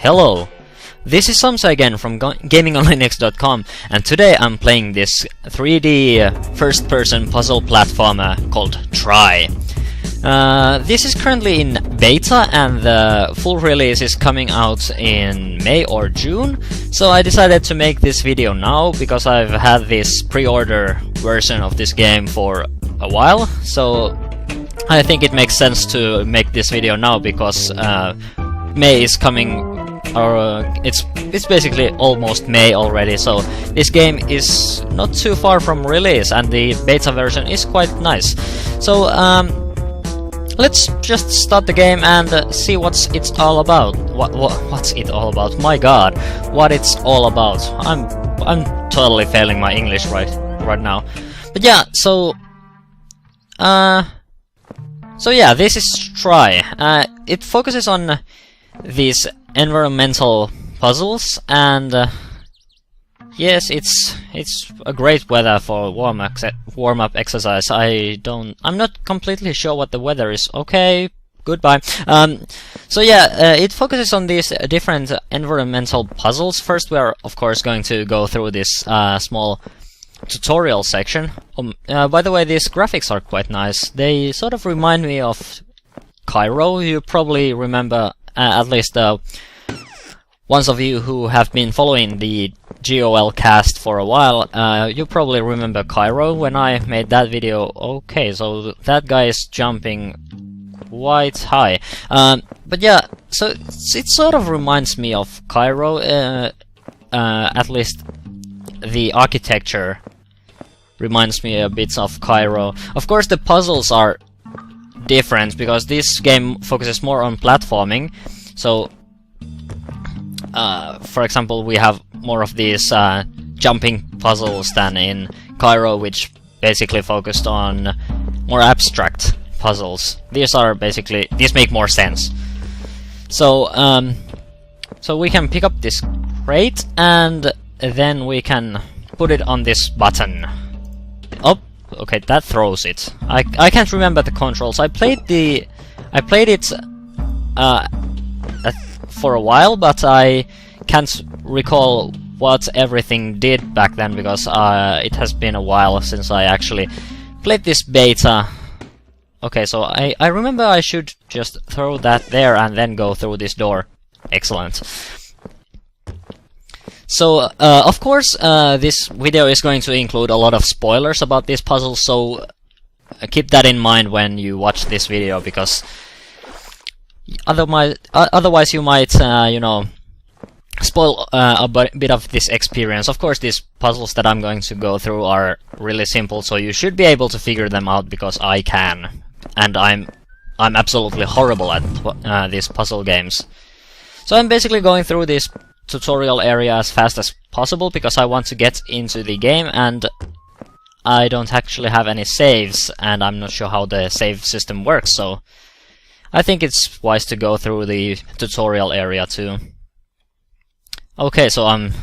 Hello, this is Samsa again from GamingOnlineX.com, and today I'm playing this 3D first-person puzzle platformer called Try. This is currently in beta, and the full release is coming out in May or June, so I decided to make this video now because I've had this pre-order version of this game for a while, so I think it makes sense to make this video now because May is coming, or it's basically almost May already, so this game is not too far from release and the beta version is quite nice. So let's just start the game and see what's it's all about. What's it all about? My god, what it's all about. I'm totally failing my English right now. But yeah, so yeah, this is Try. It focuses on these environmental puzzles, and yes, it's a great weather for warm-up exercise. I'm not completely sure what the weather is. Okay, goodbye. So yeah, it focuses on these different environmental puzzles. First, we are of course going to go through this small tutorial section. By the way, these graphics are quite nice. They sort of remind me of Cairo. You probably remember, at least ones of you who have been following the GOL cast for a while, you probably remember Cairo when I made that video. Okay, so that guy is jumping quite high. But yeah, so it sort of reminds me of Cairo, at least the architecture reminds me a bit of Cairo. Of course, the puzzles are different because this game focuses more on platforming. So, for example, we have more of these jumping puzzles than in Cairo, which basically focused on more abstract puzzles. These make more sense. So, so we can pick up this crate and then we can put it on this button. Oh, okay, that throws it. I can't remember the controls. I played it for a while, but I can't recall what everything did back then because it has been a while since I actually played this beta. Okay, so I remember I should just throw that there and then go through this door. Excellent. So, of course, this video is going to include a lot of spoilers about this puzzle, so keep that in mind when you watch this video, because otherwise you might, you know, spoil a bit of this experience. Of course, these puzzles that I'm going to go through are really simple, so you should be able to figure them out, because I can, and I'm absolutely horrible at these puzzle games. So I'm basically going through this tutorial area as fast as possible because I want to get into the game, and I don't actually have any saves, and I'm not sure how the save system works, so I think it's wise to go through the tutorial area too. Okay, so I'm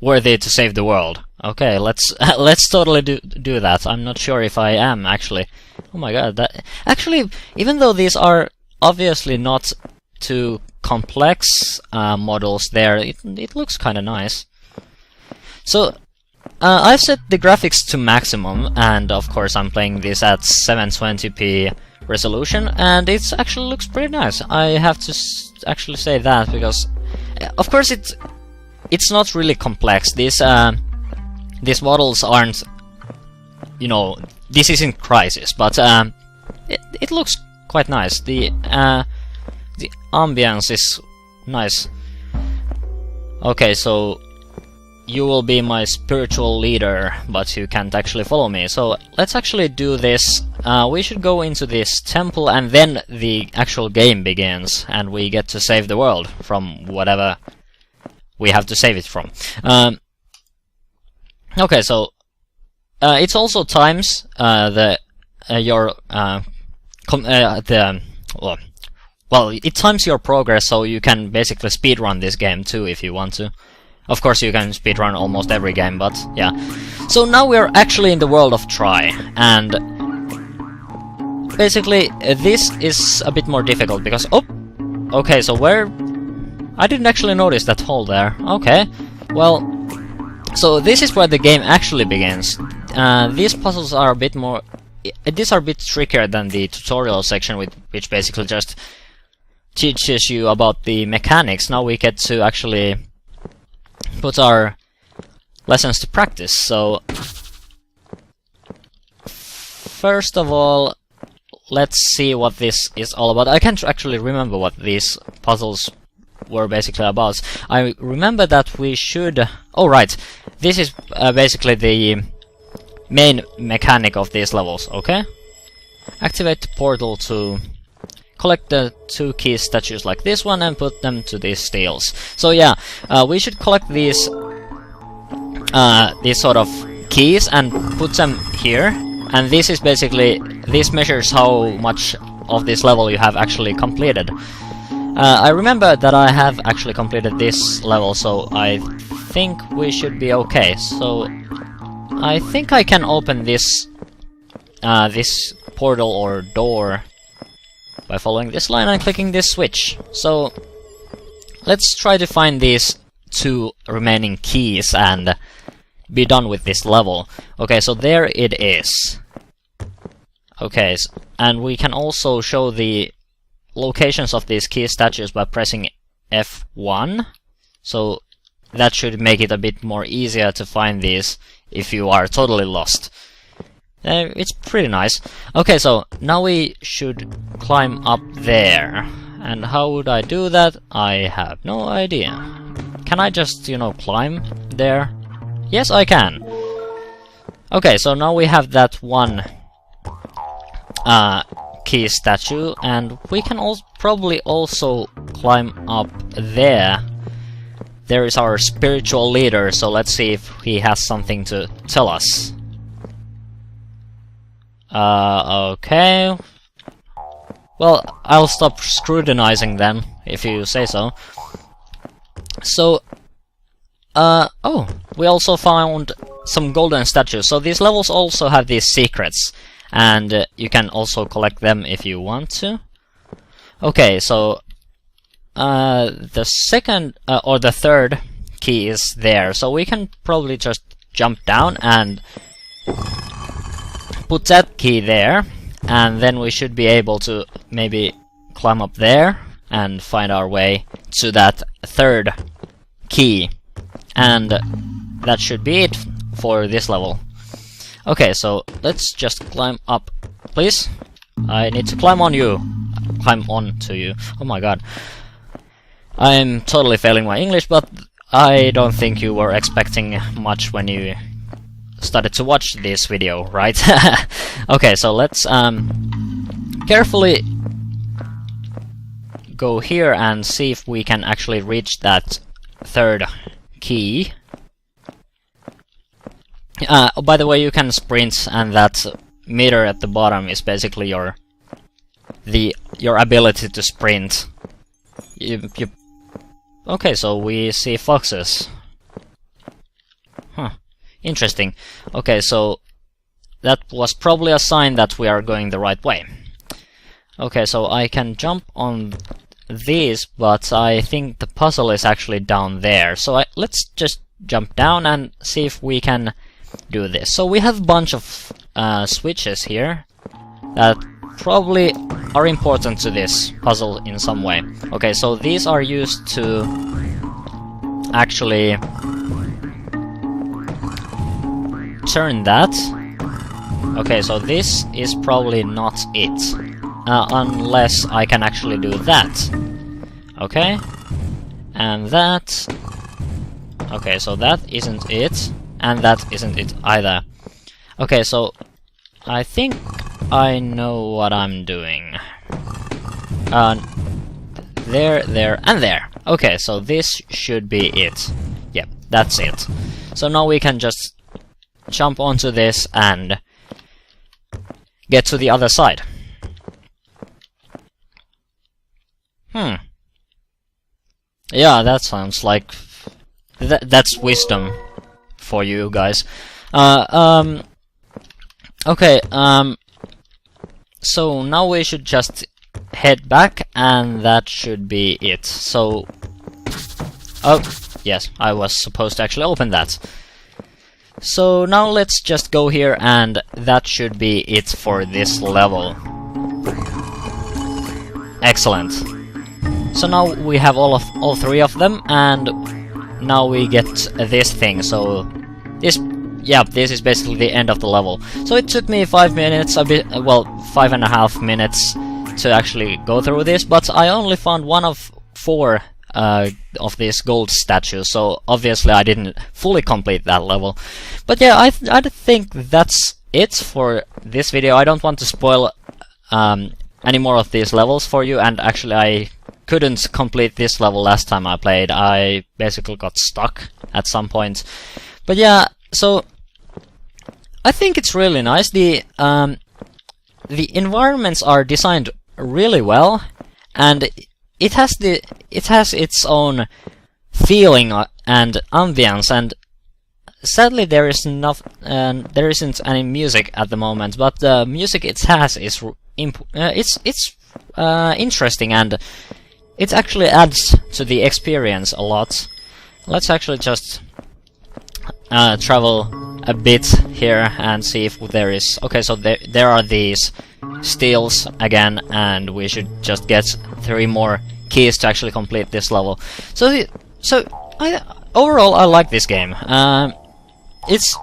worthy to save the world. Okay, let's totally do that. I'm not sure if I am actually. Oh my god, that actually, even though these are obviously not too complex models there, it looks kind of nice. So I've set the graphics to maximum, and of course I'm playing this at 720p resolution, and it actually looks pretty nice. I have to actually say that, because of course it's not really complex. These models aren't, you know, this isn't Crysis, but it looks quite nice. The ambience is nice. Okay, so you will be my spiritual leader, but you can't actually follow me. So let's actually do this. We should go into this temple, and then the actual game begins, and we get to save the world from whatever we have to save it from. Okay, so it's also times well, it times your progress, so you can basically speedrun this game too if you want to. Of course, you can speedrun almost every game, but yeah. So now we're actually in the world of Try, and basically this is a bit more difficult because... Oh! Okay, so where I didn't actually notice that hole there. Okay, well, so this is where the game actually begins. These puzzles are a bit more... These are a bit trickier than the tutorial section, which basically just teaches you about the mechanics. Now we get to actually put our lessons to practice. So, first of all, let's see what this is all about. I can't actually remember what these puzzles were basically about. I remember that we should... Oh, right. This is basically the main mechanic of these levels, okay? Activate the portal to collect the 2 key statues like this one and put them to these steels. So yeah, we should collect these sort of keys and put them here. And this is basically... This measures how much of this level you have actually completed. I remember that I have actually completed this level, so I think we should be okay. So I think I can open this this portal or door by following this line and clicking this switch. So let's try to find these 2 remaining keys and be done with this level. Okay, so there it is. Okay, and we can also show the locations of these key statues by pressing F1. So that should make it a bit more easier to find these if you are totally lost. It's pretty nice. Okay, so now we should climb up there. And how would I do that? I have no idea. Can I just, you know, climb there? Yes, I can. Okay, so now we have that one key statue, and we can probably also climb up there. There is our spiritual leader, so let's see if he has something to tell us. Okay. Well, I'll stop scrutinizing then, if you say so. So, oh, we also found some golden statues. So these levels also have these secrets, and you can also collect them if you want to. Okay, so the second or the third key is there, so we can probably just jump down and put that key there, and then we should be able to maybe climb up there and find our way to that third key, and that should be it for this level. Okay, so let's just climb up, please. I need to climb on you. Climb on to you. Oh my god. I'm totally failing my English, but I don't think you were expecting much when you started to watch this video, right? Okay, so let's carefully go here and see if we can actually reach that third key. By the way, you can sprint, and that meter at the bottom is basically your ability to sprint. Okay, so we see foxes. Huh. Interesting. Okay, so that was probably a sign that we are going the right way. Okay, so I can jump on these, but I think the puzzle is actually down there. So let's just jump down and see if we can do this. So we have a bunch of switches here that probably are important to this puzzle in some way. Okay, so these are used to actually turn that. Okay, so this is probably not it, unless I can actually do that. Okay, and that. Okay, so that isn't it, and that isn't it either. Okay, so I think I know what I'm doing. There, and there. Okay, so this should be it. Yep, that's it. So now we can just jump onto this and get to the other side. Yeah, that sounds like... that's wisdom for you guys. Okay, so now we should just head back, and that should be it. So, Oh, yes, I was supposed to actually open that. So now let's just go here, and that should be it for this level. Excellent. So now we have all three of them, and now we get this thing. So this is basically the end of the level. So it took me 5 minutes, a bit, well, 5.5 minutes to actually go through this, but I only found one of 4 of these gold statues, so obviously I didn't fully complete that level. But yeah, I think that's it for this video. I don't want to spoil any more of these levels for you, and actually I couldn't complete this level last time I played. I basically got stuck at some point. But yeah, so I think it's really nice. The environments are designed really well, and it has its own feeling and ambience. And sadly, there isn't any music at the moment. But the music it has is interesting, and it actually adds to the experience a lot. Let's actually just travel a bit here and see if there is... Okay, so there are these steals again, and we should just get 3 more keys to actually complete this level. So overall I like this game. It's...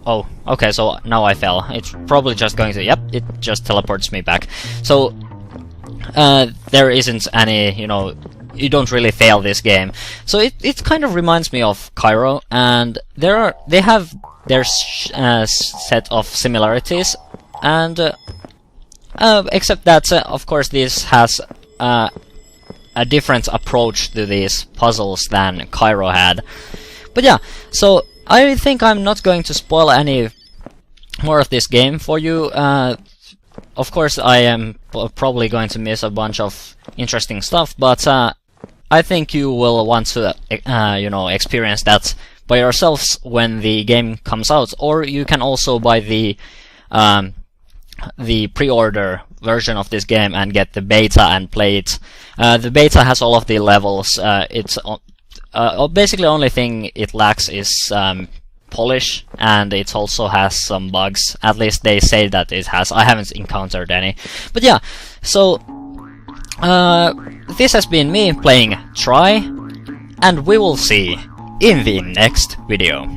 Oh, okay, so now I fell. It's probably just going to... Yep, it just teleports me back. So there isn't any, you know, you don't really fail this game. So it kind of reminds me of Cairo, and they have their set of similarities, and except that of course this has a different approach to these puzzles than Cairo had. But yeah, so I think I'm not going to spoil any more of this game for you. Of course, I am probably going to miss a bunch of interesting stuff, but I think you will want to, you know, experience that by yourselves when the game comes out. Or you can also buy the pre-order version of this game and get the beta and play it. The beta has all of the levels. It's basically only thing it lacks is polish, and it also has some bugs. At least they say that it has. I haven't encountered any. But yeah, so this has been me playing Try, and we will see in the next video.